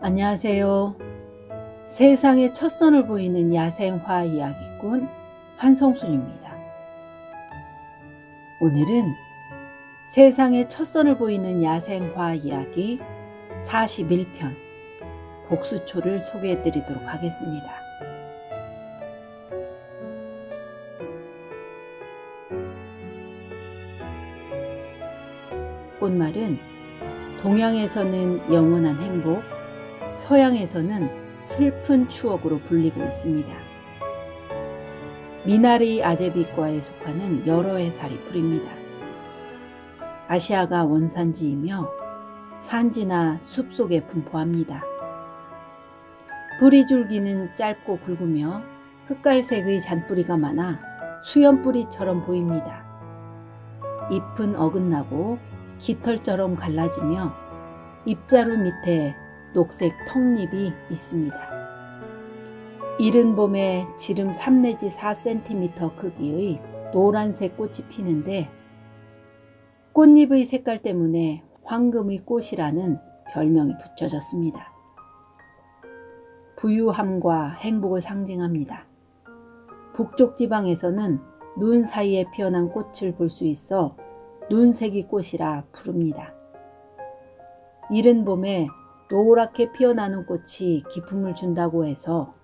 안녕하세요. 세상의 첫 선을 보이는 야생화 이야기꾼 한성순입니다. 오늘은 세상의 첫 선을 보이는 야생화 이야기 41편 복수초를 소개해 드리도록 하겠습니다. 꽃말은 동양에서는 영원한 행복, 서양에서는 슬픈 추억으로 불리고 있습니다. 미나리 아제비과에 속하는 여러 해살이 뿌립니다. 아시아가 원산지이며 산지나 숲속에 분포합니다. 뿌리줄기는 짧고 굵으며 흑갈색의 잔뿌리가 많아 수염뿌리처럼 보입니다. 잎은 어긋나고 깃털처럼 갈라지며 잎자루 밑에 녹색 턱잎이 있습니다. 이른 봄에 지름 3 내지 4cm 크기의 노란색 꽃이 피는데 꽃잎의 색깔 때문에 황금의 꽃이라는 별명이 붙여졌습니다. 부유함과 행복을 상징합니다. 북쪽 지방에서는 눈 사이에 피어난 꽃을 볼 수 있어 눈새기 꽃이라 부릅니다. 이른 봄에 노랗게 피어나는 꽃이 기품을 준다고 해서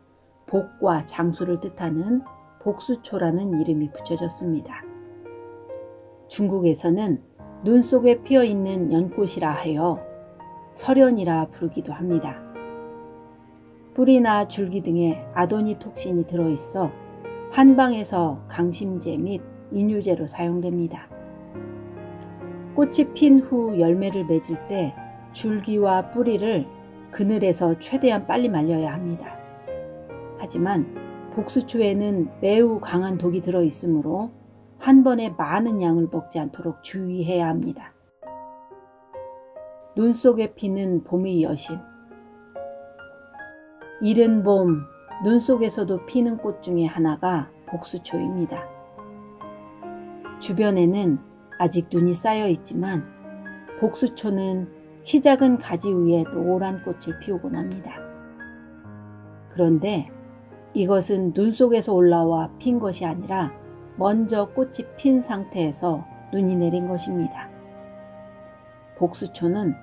복과 장수를 뜻하는 복수초라는 이름이 붙여졌습니다. 중국에서는 눈 속에 피어있는 연꽃이라 하여 설연이라 부르기도 합니다. 뿌리나 줄기 등에 아도니톡신이 들어있어 한방에서 강심제 및 이뇨제로 사용됩니다. 꽃이 핀 후 열매를 맺을 때 줄기와 뿌리를 그늘에서 최대한 빨리 말려야 합니다. 하지만 복수초에는 매우 강한 독이 들어있으므로 한 번에 많은 양을 먹지 않도록 주의해야 합니다. 눈 속에 피는 봄의 여신. 이른 봄, 눈 속에서도 피는 꽃 중에 하나가 복수초입니다. 주변에는 아직 눈이 쌓여 있지만 복수초는 키 작은 가지 위에 노란 꽃을 피우곤 합니다. 그런데 이것은 눈 속에서 올라와 핀 것이 아니라 먼저 꽃이 핀 상태에서 눈이 내린 것입니다. 복수초는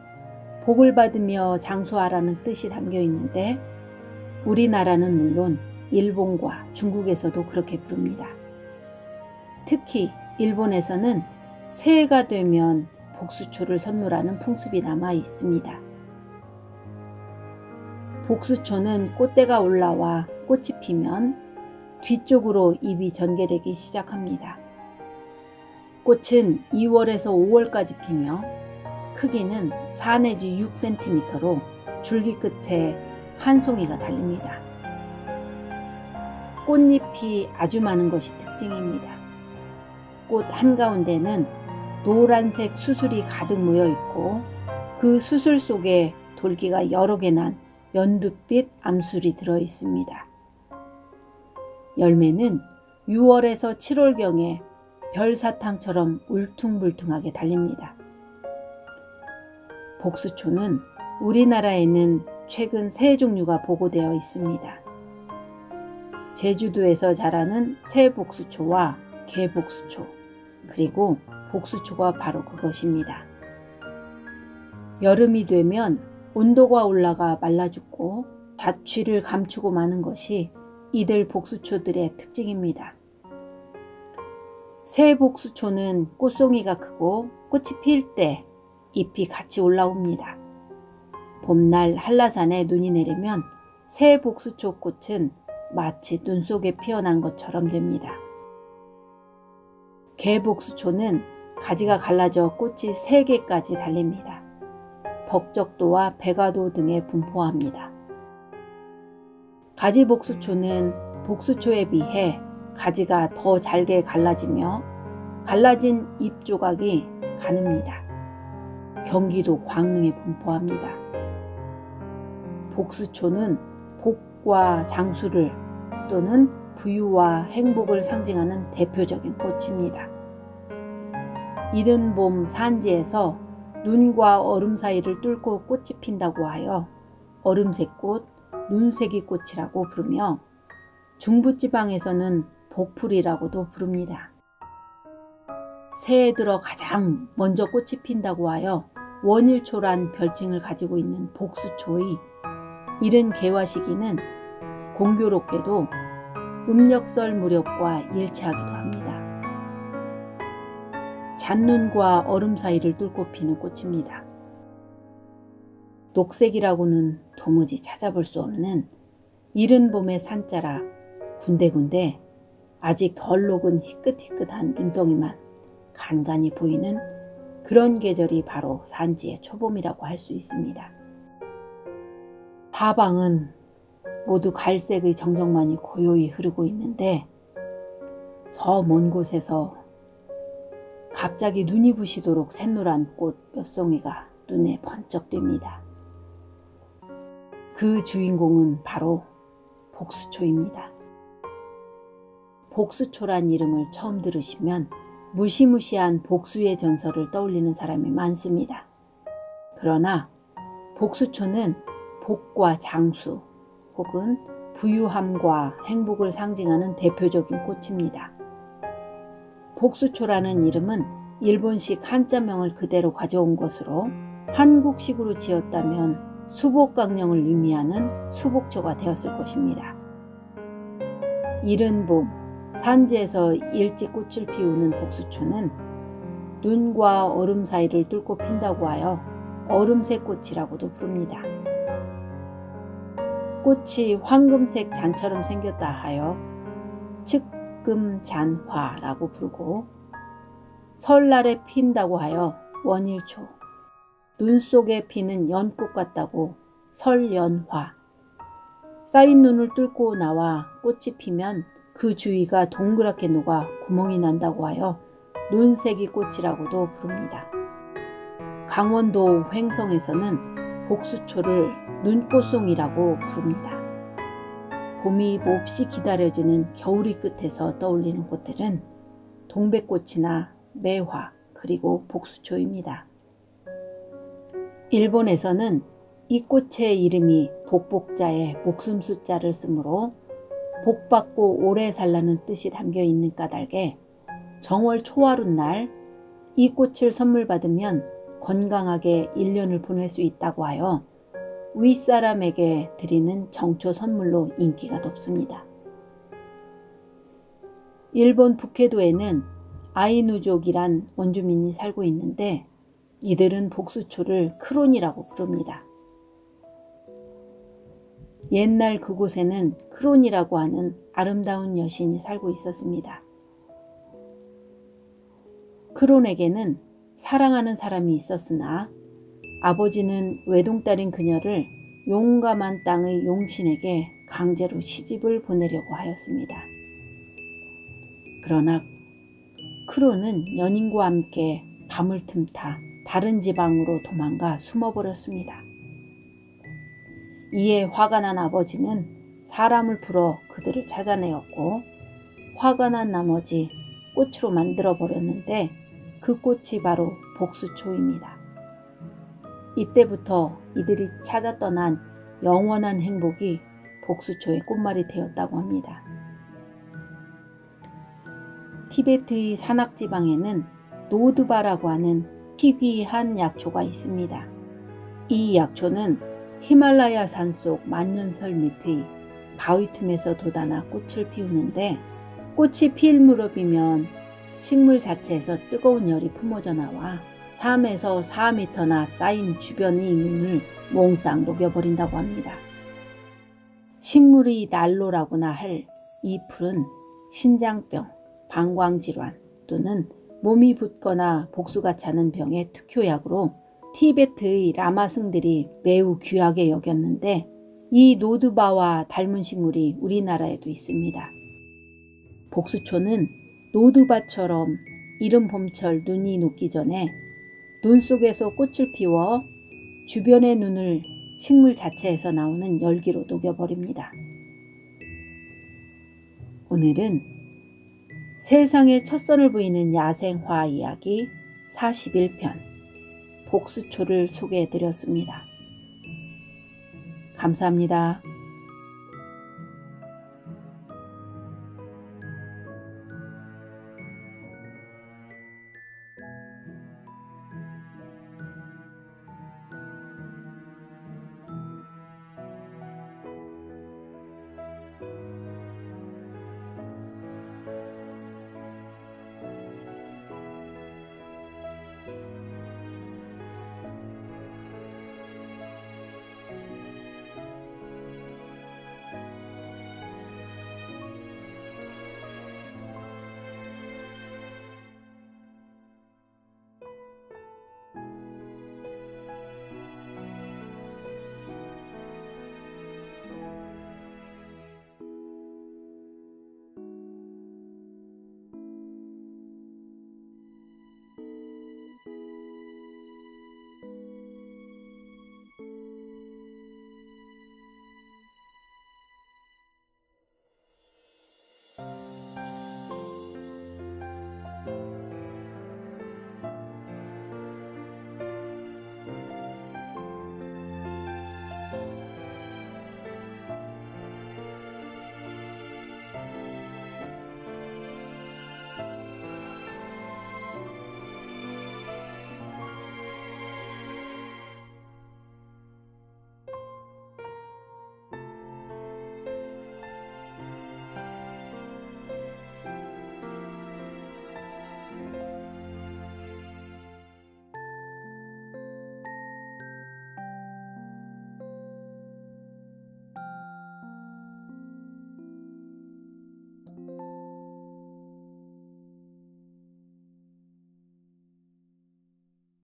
복을 받으며 장수하라는 뜻이 담겨 있는데 우리나라는 물론 일본과 중국에서도 그렇게 부릅니다. 특히 일본에서는 새해가 되면 복수초를 선물하는 풍습이 남아 있습니다. 복수초는 꽃대가 올라와 꽃이 피면 뒤쪽으로 잎이 전개되기 시작합니다. 꽃은 2월에서 5월까지 피며 크기는 4 내지 6cm로 줄기 끝에 한 송이가 달립니다. 꽃잎이 아주 많은 것이 특징입니다. 꽃 한가운데는 노란색 수술이 가득 모여 있고 그 수술 속에 돌기가 여러 개 난 연두빛 암술이 들어 있습니다. 열매는 6월에서 7월경에 별사탕처럼 울퉁불퉁하게 달립니다. 복수초는 우리나라에는 최근 3종류가 보고되어 있습니다. 제주도에서 자라는 새복수초와 개복수초, 그리고 복수초가 바로 그것입니다. 여름이 되면 온도가 올라가 말라 죽고 자취를 감추고 마는 것이 이들 복수초들의 특징입니다. 새 복수초는 꽃송이가 크고 꽃이 필 때 잎이 같이 올라옵니다. 봄날 한라산에 눈이 내리면 새 복수초 꽃은 마치 눈 속에 피어난 것처럼 됩니다. 개복수초는 가지가 갈라져 꽃이 3개까지 달립니다. 덕적도와 백화도 등에 분포합니다. 가지복수초는 복수초에 비해 가지가 더 잘게 갈라지며 갈라진 잎 조각이 가늡니다. 경기도 광릉에 분포합니다. 복수초는 복과 장수를 또는 부유와 행복을 상징하는 대표적인 꽃입니다. 이른 봄 산지에서 눈과 얼음 사이를 뚫고 꽃이 핀다고 하여 얼음색꽃, 눈새기꽃이라고 부르며 중부지방에서는 복풀이라고도 부릅니다. 새해 들어 가장 먼저 꽃이 핀다고 하여 원일초란 별칭을 가지고 있는 복수초의 이른 개화 시기는 공교롭게도 음력설 무렵과 일치하기도 합니다. 잣눈과 얼음 사이를 뚫고 피는 꽃입니다. 녹색이라고는 도무지 찾아볼 수 없는 이른 봄의 산자라 군데군데 아직 덜 녹은 희끗희끗한 눈덩이만 간간히 보이는 그런 계절이 바로 산지의 초봄이라고 할 수 있습니다. 사방은 모두 갈색의 정적만이 고요히 흐르고 있는데 저 먼 곳에서 갑자기 눈이 부시도록 샛노란 꽃 몇 송이가 눈에 번쩍 띕니다. 그 주인공은 바로 복수초입니다. 복수초란 이름을 처음 들으시면 무시무시한 복수의 전설을 떠올리는 사람이 많습니다. 그러나 복수초는 복과 장수 혹은 부유함과 행복을 상징하는 대표적인 꽃입니다. 복수초라는 이름은 일본식 한자명을 그대로 가져온 것으로 한국식으로 지었다면 수복강령을 의미하는 수복초가 되었을 것입니다. 이른 봄, 산지에서 일찍 꽃을 피우는 복수초는 눈과 얼음 사이를 뚫고 핀다고 하여 얼음색 꽃이라고도 부릅니다. 꽃이 황금색 잔처럼 생겼다 하여 측금잔화라고 부르고 설날에 핀다고 하여 원일초, 눈 속에 피는 연꽃 같다고 설연화, 쌓인 눈을 뚫고 나와 꽃이 피면 그 주위가 동그랗게 녹아 구멍이 난다고 하여 눈새기 꽃이라고도 부릅니다. 강원도 횡성에서는 복수초를 눈꽃송이라고 부릅니다. 봄이 몹시 기다려지는 겨울이 끝에서 떠올리는 꽃들은 동백꽃이나 매화 그리고 복수초입니다. 일본에서는 이 꽃의 이름이 복복자에 목숨 숫자를 쓰므로 복받고 오래 살라는 뜻이 담겨 있는 까닭에 정월 초하룻날 이 꽃을 선물 받으면 건강하게 1년을 보낼 수 있다고 하여 윗사람에게 드리는 정초 선물로 인기가 높습니다. 일본 북해도에는 아이누족이란 원주민이 살고 있는데 이들은 복수초를 크론이라고 부릅니다. 옛날 그곳에는 크론이라고 하는 아름다운 여신이 살고 있었습니다. 크론에게는 사랑하는 사람이 있었으나 아버지는 외동딸인 그녀를 용감한 땅의 용신에게 강제로 시집을 보내려고 하였습니다. 그러나 크론은 연인과 함께 밤을 틈타 다른 지방으로 도망가 숨어버렸습니다. 이에 화가 난 아버지는 사람을 불어 그들을 찾아내었고 화가 난 나머지 꽃으로 만들어 버렸는데 그 꽃이 바로 복수초입니다. 이때부터 이들이 찾아 떠난 영원한 행복이 복수초의 꽃말이 되었다고 합니다. 티베트의 산악지방에는 노드바라고 하는 희귀한 약초가 있습니다. 이 약초는 히말라야 산속 만년설 밑의 바위 틈에서 돋아나 꽃을 피우는데 꽃이 필 무렵이면 식물 자체에서 뜨거운 열이 품어져 나와 3에서 4m나 쌓인 주변의 눈을 몽땅 녹여버린다고 합니다. 식물의 난로라고나 할 이 풀은 신장병, 방광질환 또는 몸이 붓거나 복수가 차는 병의 특효약으로 티베트의 라마승들이 매우 귀하게 여겼는데 이 노드바와 닮은 식물이 우리나라에도 있습니다. 복수초는 노드바처럼 이른 봄철 눈이 녹기 전에 눈 속에서 꽃을 피워 주변의 눈을 식물 자체에서 나오는 열기로 녹여버립니다. 오늘은 세상에 첫선을 보이는 야생화 이야기 41편 복수초를 소개해드렸습니다. 감사합니다. 감사합니다.